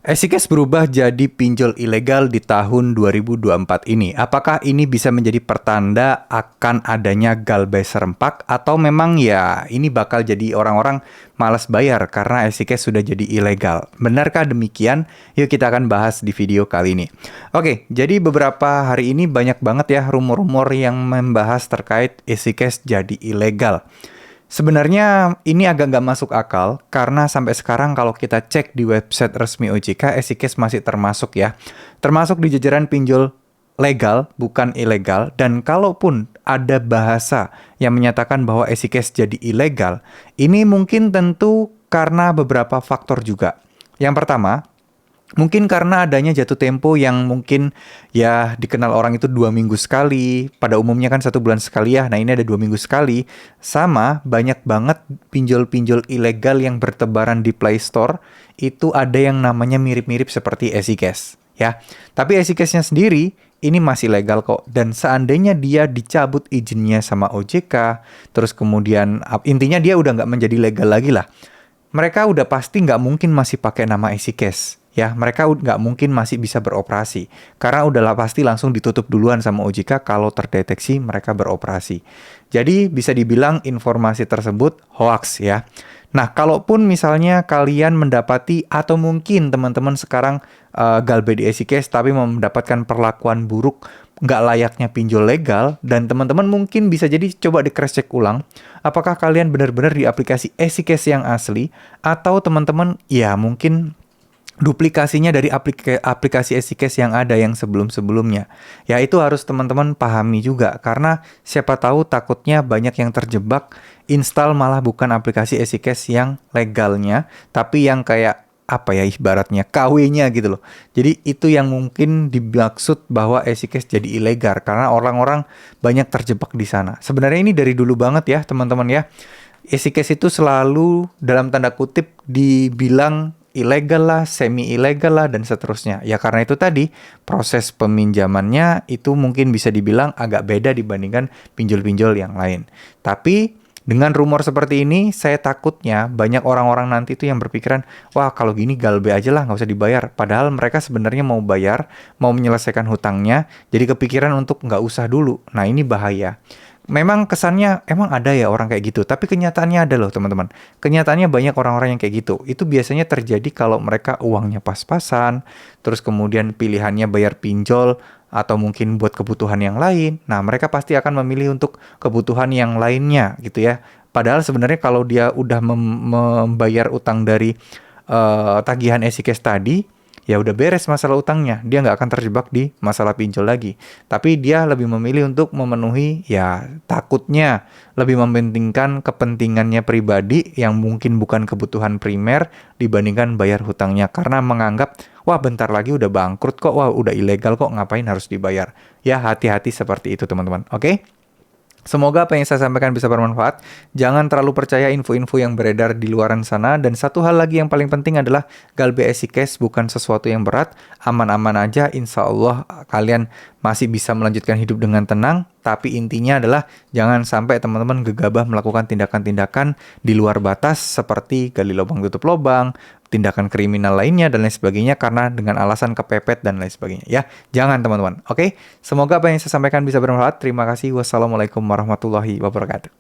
Esikes berubah jadi pinjol ilegal di tahun 2024 ini. Apakah ini bisa menjadi pertanda akan adanya galbay serempak atau memang ya ini bakal jadi orang-orang malas bayar karena Esikes sudah jadi ilegal? Benarkah demikian? Yuk kita akan bahas di video kali ini. Oke, jadi beberapa hari ini banyak banget ya rumor-rumor yang membahas terkait Esikes jadi ilegal. Sebenarnya ini agak nggak masuk akal karena sampai sekarang kalau kita cek di website resmi OJK, Esikes masih termasuk ya. Termasuk di jajaran pinjol legal, bukan ilegal. Dan kalaupun ada bahasa yang menyatakan bahwa Esikes jadi ilegal, ini mungkin tentu karena beberapa faktor juga. Yang pertama, mungkin karena adanya jatuh tempo yang mungkin ya dikenal orang itu 2 minggu sekali. Pada umumnya kan 1 bulan sekali ya. Nah ini ada 2 minggu sekali. Sama banyak banget pinjol-pinjol ilegal yang bertebaran di Play Store. Itu ada yang namanya mirip-mirip seperti Esikes ya. Tapi Esikesnya sendiri ini masih legal kok. Dan seandainya dia dicabut izinnya sama OJK, terus kemudian intinya dia udah nggak menjadi legal lagi lah. Mereka udah pasti nggak mungkin masih pakai nama Esikes. Ya, mereka nggak mungkin masih bisa beroperasi. Karena udahlah pasti langsung ditutup duluan sama OJK kalau terdeteksi mereka beroperasi. Jadi bisa dibilang informasi tersebut hoax ya. Nah, kalaupun misalnya kalian mendapati atau mungkin teman-teman sekarang galbay di Esikes tapi mendapatkan perlakuan buruk nggak layaknya pinjol legal, dan teman-teman mungkin bisa jadi coba di cross check ulang apakah kalian benar-benar di aplikasi Esikes yang asli atau teman-teman ya mungkin duplikasinya dari aplikasi Esikes yang ada yang sebelum-sebelumnya. Ya itu harus teman-teman pahami juga karena siapa tahu takutnya banyak yang terjebak install malah bukan aplikasi Esikes yang legalnya tapi yang kayak apa ya ibaratnya KW-nya gitu loh. Jadi itu yang mungkin dimaksud bahwa Esikes jadi ilegal karena orang-orang banyak terjebak di sana. Sebenarnya ini dari dulu banget ya teman-teman ya. Esikes itu selalu dalam tanda kutip dibilang ilegal lah, semi ilegal lah, dan seterusnya. Ya karena itu tadi, proses peminjamannya itu mungkin bisa dibilang agak beda dibandingkan pinjol-pinjol yang lain. Tapi dengan rumor seperti ini, saya takutnya banyak orang-orang nanti itu yang berpikiran, wah kalau gini galbay aja lah, nggak usah dibayar. Padahal mereka sebenarnya mau bayar, mau menyelesaikan hutangnya, jadi kepikiran untuk nggak usah dulu. Nah ini bahaya. Memang kesannya emang ada ya orang kayak gitu, tapi kenyataannya ada loh teman-teman. Kenyataannya banyak orang-orang yang kayak gitu. Itu biasanya terjadi kalau mereka uangnya pas-pasan, terus kemudian pilihannya bayar pinjol, atau mungkin buat kebutuhan yang lain. Nah, mereka pasti akan memilih untuk kebutuhan yang lainnya gitu ya. Padahal sebenarnya kalau dia udah membayar utang dari tagihan Esikes tadi, ya udah beres masalah utangnya. Dia nggak akan terjebak di masalah pinjol lagi. Tapi dia lebih memilih untuk memenuhi, ya takutnya lebih mementingkan kepentingannya pribadi yang mungkin bukan kebutuhan primer dibandingkan bayar hutangnya. Karena menganggap, wah bentar lagi udah bangkrut kok, wah udah ilegal kok, ngapain harus dibayar. Ya hati-hati seperti itu teman-teman. Oke? Semoga apa yang saya sampaikan bisa bermanfaat. Jangan terlalu percaya info-info yang beredar di luaran sana. Dan satu hal lagi yang paling penting adalah galbay Esikes bukan sesuatu yang berat. Aman-aman aja, insya Allah kalian masih bisa melanjutkan hidup dengan tenang. Tapi intinya adalah jangan sampai teman-teman gegabah melakukan tindakan-tindakan di luar batas seperti gali lubang tutup lubang, tindakan kriminal lainnya dan lain sebagainya karena dengan alasan kepepet dan lain sebagainya ya. Jangan teman-teman. Oke? Semoga apa yang saya sampaikan bisa bermanfaat. Terima kasih. Wassalamualaikum warahmatullahi wabarakatuh.